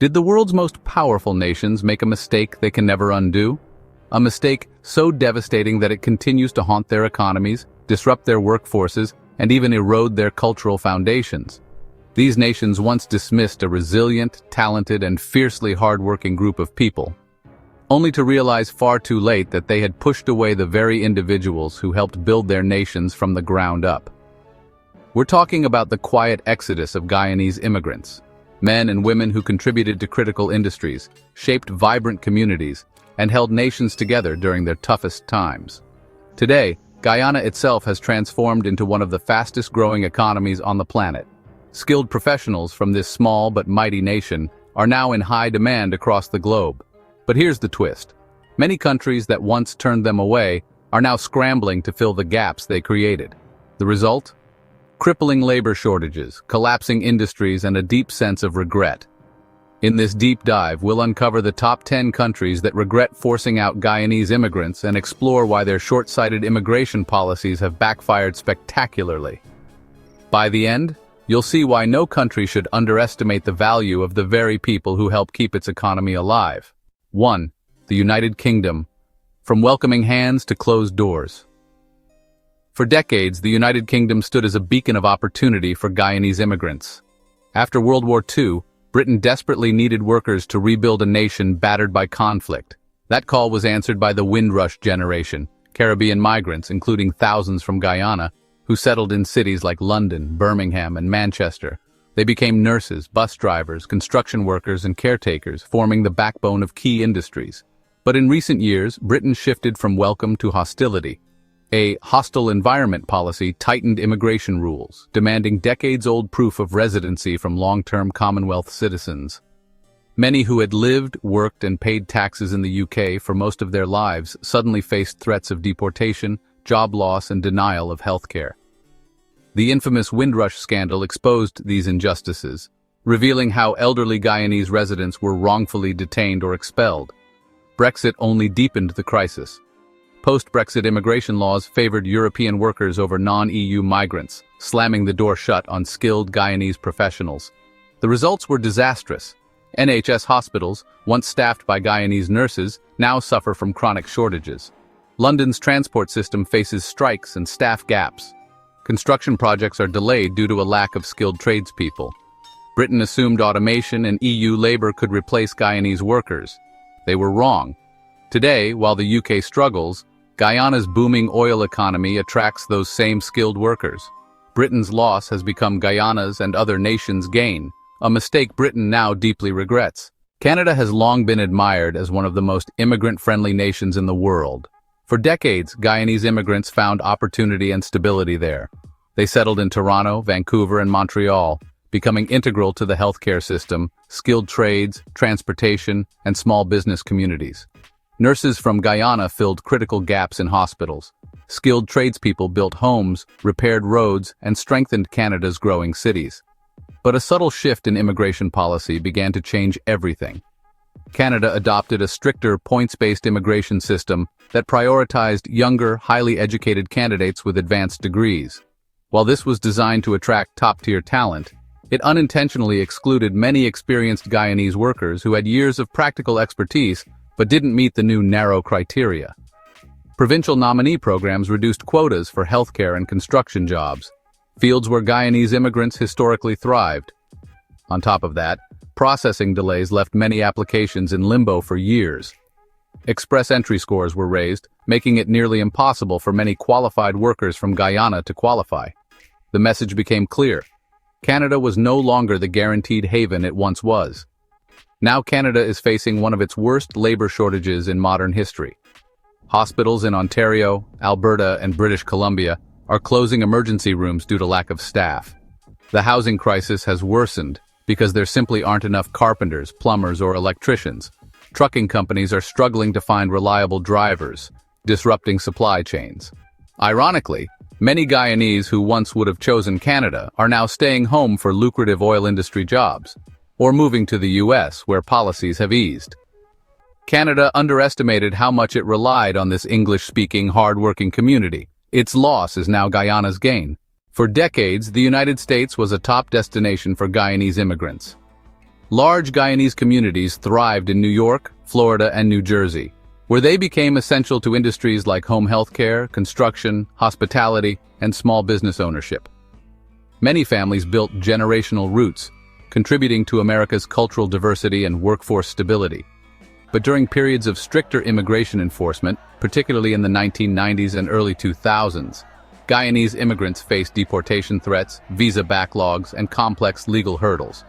Did the world's most powerful nations make a mistake they can never undo? A mistake so devastating that it continues to haunt their economies, disrupt their workforces, and even erode their cultural foundations. These nations once dismissed a resilient, talented, and fiercely hardworking group of people, only to realize far too late that they had pushed away the very individuals who helped build their nations from the ground up. We're talking about the quiet exodus of Guyanese immigrants, men and women who contributed to critical industries, shaped vibrant communities, and held nations together during their toughest times. Today, Guyana itself has transformed into one of the fastest-growing economies on the planet. Skilled professionals from this small but mighty nation are now in high demand across the globe. But here's the twist. Many countries that once turned them away are now scrambling to fill the gaps they created. The result? Crippling labor shortages, collapsing industries, and a deep sense of regret. In this deep dive, we'll uncover the top 10 countries that regret forcing out Guyanese immigrants and explore why their short-sighted immigration policies have backfired spectacularly. By the end, you'll see why no country should underestimate the value of the very people who help keep its economy alive. 1. The United Kingdom. From welcoming hands to closed doors. For decades, the United Kingdom stood as a beacon of opportunity for Guyanese immigrants. After World War II, Britain desperately needed workers to rebuild a nation battered by conflict. That call was answered by the Windrush generation, Caribbean migrants, including thousands from Guyana, who settled in cities like London, Birmingham, and Manchester. They became nurses, bus drivers, construction workers, and caretakers, forming the backbone of key industries. But in recent years, Britain shifted from welcome to hostility. A hostile environment policy tightened immigration rules, demanding decades-old proof of residency from long-term Commonwealth citizens. Many who had lived, worked, and paid taxes in the UK for most of their lives suddenly faced threats of deportation, job loss, and denial of healthcare. The infamous Windrush scandal exposed these injustices, revealing how elderly Guyanese residents were wrongfully detained or expelled. Brexit only deepened the crisis. Post-Brexit immigration laws favored European workers over non-EU migrants, slamming the door shut on skilled Guyanese professionals. The results were disastrous. NHS hospitals, once staffed by Guyanese nurses, now suffer from chronic shortages. London's transport system faces strikes and staff gaps. Construction projects are delayed due to a lack of skilled tradespeople. Britain assumed automation and EU labor could replace Guyanese workers. They were wrong. Today, while the UK struggles, Guyana's booming oil economy attracts those same skilled workers. Britain's loss has become Guyana's and other nations' gain, a mistake Britain now deeply regrets. Canada has long been admired as one of the most immigrant-friendly nations in the world. For decades, Guyanese immigrants found opportunity and stability there. They settled in Toronto, Vancouver, and Montreal, becoming integral to the healthcare system, skilled trades, transportation, and small business communities. Nurses from Guyana filled critical gaps in hospitals. Skilled tradespeople built homes, repaired roads, and strengthened Canada's growing cities. But a subtle shift in immigration policy began to change everything. Canada adopted a stricter points-based immigration system that prioritized younger, highly educated candidates with advanced degrees. While this was designed to attract top-tier talent, it unintentionally excluded many experienced Guyanese workers who had years of practical expertise but didn't meet the new narrow criteria. Provincial nominee programs reduced quotas for healthcare and construction jobs, fields where Guyanese immigrants historically thrived. On top of that, processing delays left many applications in limbo for years. Express entry scores were raised, making it nearly impossible for many qualified workers from Guyana to qualify. The message became clear. Canada was no longer the guaranteed haven it once was. Now Canada is facing one of its worst labor shortages in modern history. Hospitals in Ontario, Alberta, and British Columbia are closing emergency rooms due to lack of staff. The housing crisis has worsened because there simply aren't enough carpenters, plumbers, or electricians. Trucking companies are struggling to find reliable drivers, disrupting supply chains. Ironically, many Guyanese who once would have chosen Canada are now staying home for lucrative oil industry jobs, or moving to the US where policies have eased. Canada underestimated how much it relied on this English-speaking, hard-working community. Its loss is now Guyana's gain. For decades, the United States was a top destination for Guyanese immigrants. Large Guyanese communities thrived in New York, Florida, and New Jersey, where they became essential to industries like home healthcare, construction, hospitality, and small business ownership. Many families built generational roots, contributing to America's cultural diversity and workforce stability. But during periods of stricter immigration enforcement, particularly in the 1990s and early 2000s, Guyanese immigrants faced deportation threats, visa backlogs, and complex legal hurdles.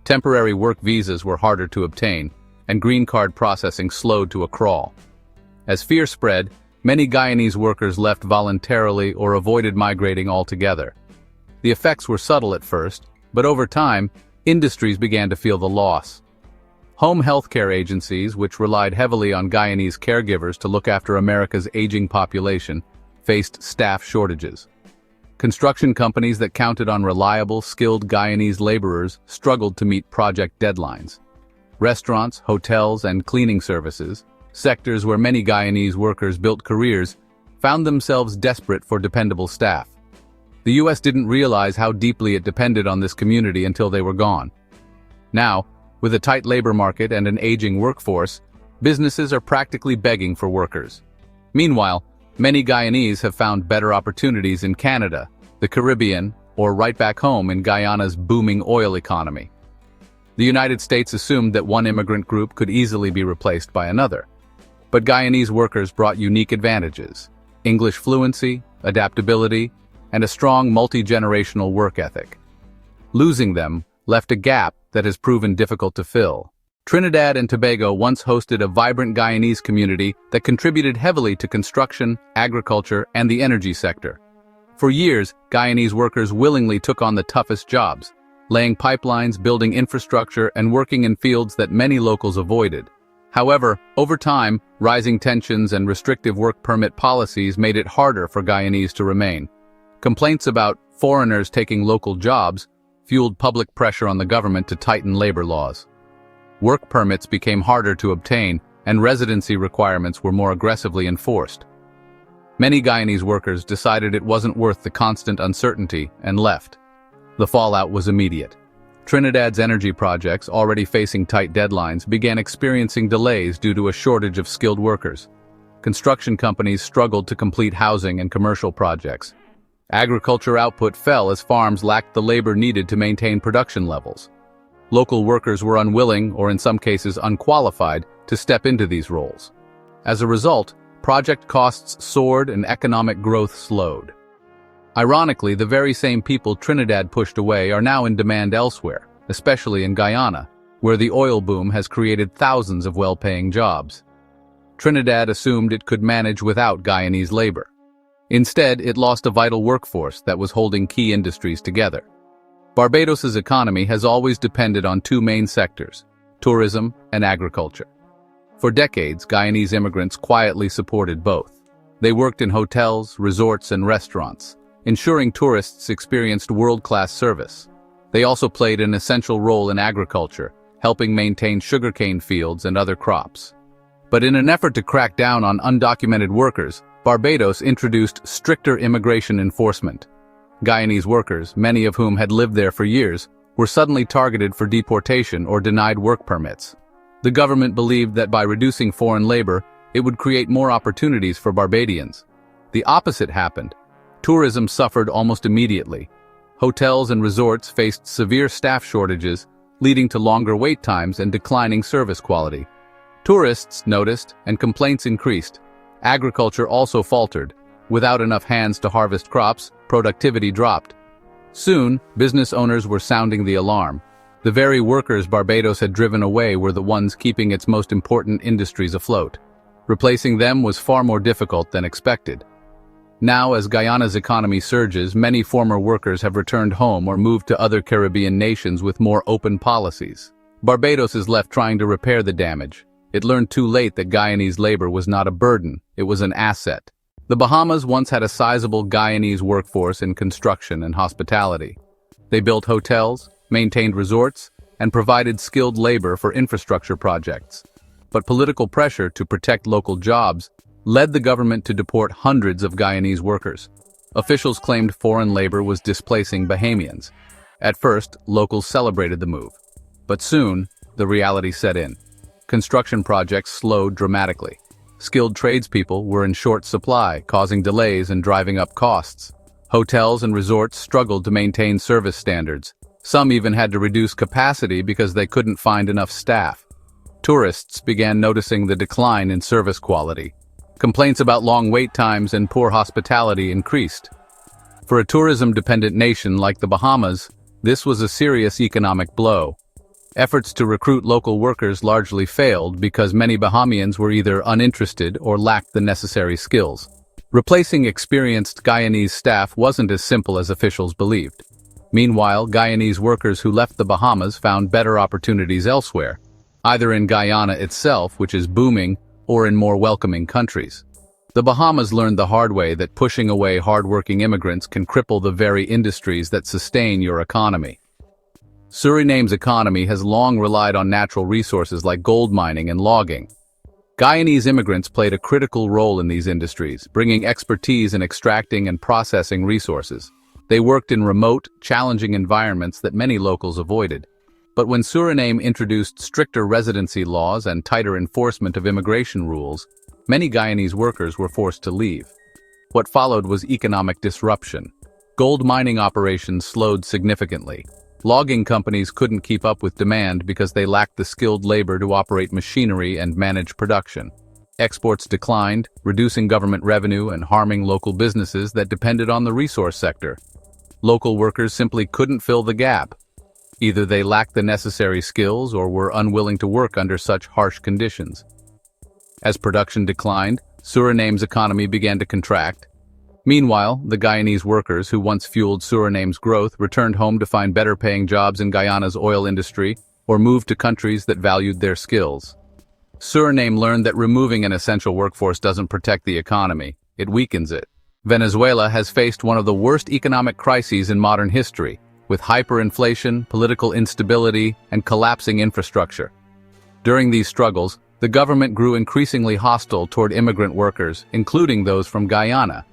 Temporary work visas were harder to obtain, and green card processing slowed to a crawl. As fear spread, many Guyanese workers left voluntarily or avoided migrating altogether. The effects were subtle at first, but over time, industries began to feel the loss. Home healthcare agencies, which relied heavily on Guyanese caregivers to look after America's aging population, faced staff shortages. Construction companies that counted on reliable, skilled Guyanese laborers struggled to meet project deadlines. Restaurants, hotels, and cleaning services, sectors where many Guyanese workers built careers, found themselves desperate for dependable staff. The U.S. didn't realize how deeply it depended on this community until they were gone. Now, with a tight labor market and an aging workforce, businesses are practically begging for workers. Meanwhile, many Guyanese have found better opportunities in Canada, the Caribbean, or right back home in Guyana's booming oil economy. The United States assumed that one immigrant group could easily be replaced by another. But Guyanese workers brought unique advantages: English fluency, adaptability, and a strong multi-generational work ethic. Losing them left a gap that has proven difficult to fill. Trinidad and Tobago once hosted a vibrant Guyanese community that contributed heavily to construction, agriculture, and the energy sector. For years, Guyanese workers willingly took on the toughest jobs, laying pipelines, building infrastructure, and working in fields that many locals avoided. However, over time, rising tensions and restrictive work permit policies made it harder for Guyanese to remain. Complaints about foreigners taking local jobs fueled public pressure on the government to tighten labor laws. Work permits became harder to obtain, and residency requirements were more aggressively enforced. Many Guyanese workers decided it wasn't worth the constant uncertainty and left. The fallout was immediate. Trinidad's energy projects, already facing tight deadlines, began experiencing delays due to a shortage of skilled workers. Construction companies struggled to complete housing and commercial projects. Agriculture output fell as farms lacked the labor needed to maintain production levels. Local workers were unwilling, or in some cases unqualified, to step into these roles. As a result, project costs soared and economic growth slowed. Ironically, the very same people Trinidad pushed away are now in demand elsewhere, especially in Guyana, where the oil boom has created thousands of well-paying jobs. Trinidad assumed it could manage without Guyanese labor. Instead, it lost a vital workforce that was holding key industries together. Barbados's economy has always depended on two main sectors: tourism and agriculture. For decades, Guyanese immigrants quietly supported both. They worked in hotels, resorts, and restaurants, ensuring tourists experienced world-class service. They also played an essential role in agriculture, helping maintain sugarcane fields and other crops. But in an effort to crack down on undocumented workers, Barbados introduced stricter immigration enforcement. Guyanese workers, many of whom had lived there for years, were suddenly targeted for deportation or denied work permits. The government believed that by reducing foreign labor, it would create more opportunities for Barbadians. The opposite happened. Tourism suffered almost immediately. Hotels and resorts faced severe staff shortages, leading to longer wait times and declining service quality. Tourists noticed, and complaints increased. Agriculture also faltered. Without enough hands to harvest crops, productivity dropped. Soon, business owners were sounding the alarm. The very workers Barbados had driven away were the ones keeping its most important industries afloat. Replacing them was far more difficult than expected. Now, as Guyana's economy surges, many former workers have returned home or moved to other Caribbean nations with more open policies. Barbados is left trying to repair the damage. It learned too late that Guyanese labor was not a burden, it was an asset. The Bahamas once had a sizable Guyanese workforce in construction and hospitality. They built hotels, maintained resorts, and provided skilled labor for infrastructure projects. But political pressure to protect local jobs led the government to deport hundreds of Guyanese workers. Officials claimed foreign labor was displacing Bahamians. At first, locals celebrated the move. But soon, the reality set in. Construction projects slowed dramatically. Skilled tradespeople were in short supply, causing delays and driving up costs. Hotels and resorts struggled to maintain service standards. Some even had to reduce capacity because they couldn't find enough staff. Tourists began noticing the decline in service quality. Complaints about long wait times and poor hospitality increased. For a tourism-dependent nation like the Bahamas, this was a serious economic blow. Efforts to recruit local workers largely failed because many Bahamians were either uninterested or lacked the necessary skills. Replacing experienced Guyanese staff wasn't as simple as officials believed. Meanwhile, Guyanese workers who left the Bahamas found better opportunities elsewhere, either in Guyana itself, which is booming, or in more welcoming countries. The Bahamas learned the hard way that pushing away hardworking immigrants can cripple the very industries that sustain your economy. Suriname's economy has long relied on natural resources like gold mining and logging. Guyanese immigrants played a critical role in these industries, bringing expertise in extracting and processing resources. They worked in remote, challenging environments that many locals avoided. But when Suriname introduced stricter residency laws and tighter enforcement of immigration rules, many Guyanese workers were forced to leave. What followed was economic disruption. Gold mining operations slowed significantly. Logging companies couldn't keep up with demand because they lacked the skilled labor to operate machinery and manage production. Exports declined, reducing government revenue and harming local businesses that depended on the resource sector. Local workers simply couldn't fill the gap. Either they lacked the necessary skills or were unwilling to work under such harsh conditions. As production declined, Suriname's economy began to contract. Meanwhile, the Guyanese workers who once fueled Suriname's growth returned home to find better-paying jobs in Guyana's oil industry or moved to countries that valued their skills. Suriname learned that removing an essential workforce doesn't protect the economy, it weakens it. Venezuela has faced one of the worst economic crises in modern history, with hyperinflation, political instability, and collapsing infrastructure. During these struggles, the government grew increasingly hostile toward immigrant workers, including those from Guyana.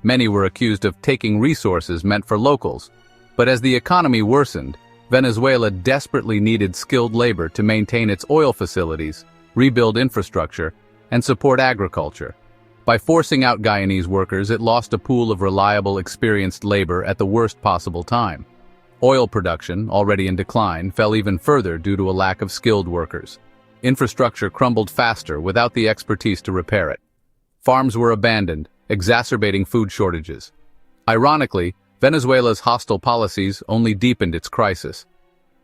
Many were accused of taking resources meant for locals. But as the economy worsened, Venezuela desperately needed skilled labor to maintain its oil facilities, rebuild infrastructure, and support agriculture. By forcing out Guyanese workers, it lost a pool of reliable, experienced labor at the worst possible time. Oil production, already in decline, fell even further due to a lack of skilled workers. Infrastructure crumbled faster without the expertise to repair it. Farms were abandoned, exacerbating food shortages. Ironically, Venezuela's hostile policies only deepened its crisis.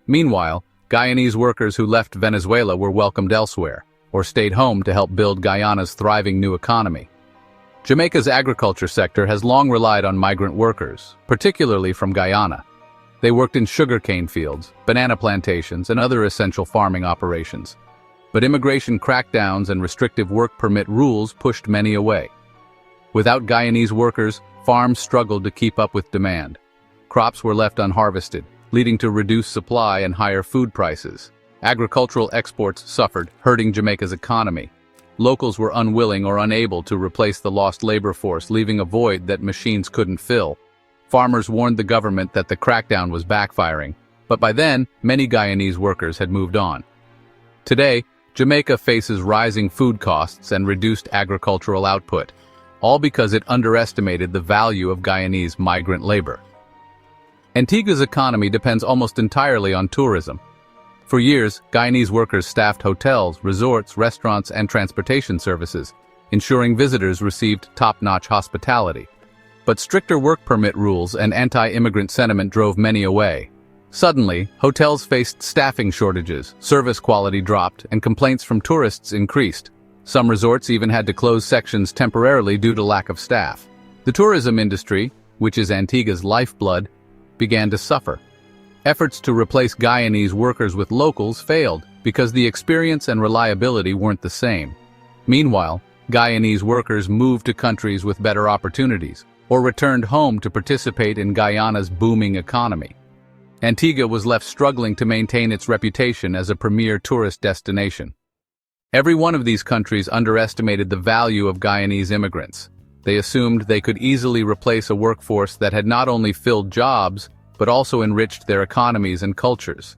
Meanwhile, Guyanese workers who left Venezuela were welcomed elsewhere, or stayed home to help build Guyana's thriving new economy. Jamaica's agriculture sector has long relied on migrant workers, particularly from Guyana. They worked in sugarcane fields, banana plantations, and other essential farming operations. But immigration crackdowns and restrictive work permit rules pushed many away. Without Guyanese workers, farms struggled to keep up with demand. Crops were left unharvested, leading to reduced supply and higher food prices. Agricultural exports suffered, hurting Jamaica's economy. Locals were unwilling or unable to replace the lost labor force, leaving a void that machines couldn't fill. Farmers warned the government that the crackdown was backfiring, but by then, many Guyanese workers had moved on. Today, Jamaica faces rising food costs and reduced agricultural output, all because it underestimated the value of Guyanese migrant labor. Antigua's economy depends almost entirely on tourism. For years, Guyanese workers staffed hotels, resorts, restaurants, and transportation services, ensuring visitors received top-notch hospitality. But stricter work permit rules and anti-immigrant sentiment drove many away. Suddenly, hotels faced staffing shortages, service quality dropped, and complaints from tourists increased. Some resorts even had to close sections temporarily due to lack of staff. The tourism industry, which is Antigua's lifeblood, began to suffer. Efforts to replace Guyanese workers with locals failed because the experience and reliability weren't the same. Meanwhile, Guyanese workers moved to countries with better opportunities, or returned home to participate in Guyana's booming economy. Antigua was left struggling to maintain its reputation as a premier tourist destination. Every one of these countries underestimated the value of Guyanese immigrants. They assumed they could easily replace a workforce that had not only filled jobs, but also enriched their economies and cultures.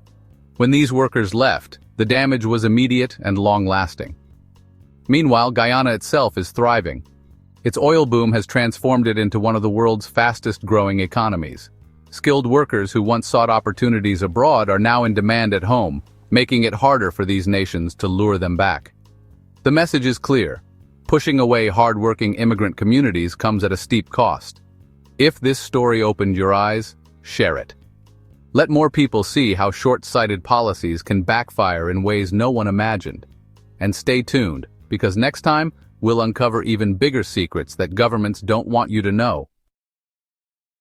When these workers left, the damage was immediate and long-lasting. Meanwhile, Guyana itself is thriving. Its oil boom has transformed it into one of the world's fastest-growing economies. Skilled workers who once sought opportunities abroad are now in demand at home, making it harder for these nations to lure them back. The message is clear. Pushing away hard-working immigrant communities comes at a steep cost. If this story opened your eyes, share it. Let more people see how short-sighted policies can backfire in ways no one imagined. And stay tuned, because next time, we'll uncover even bigger secrets that governments don't want you to know.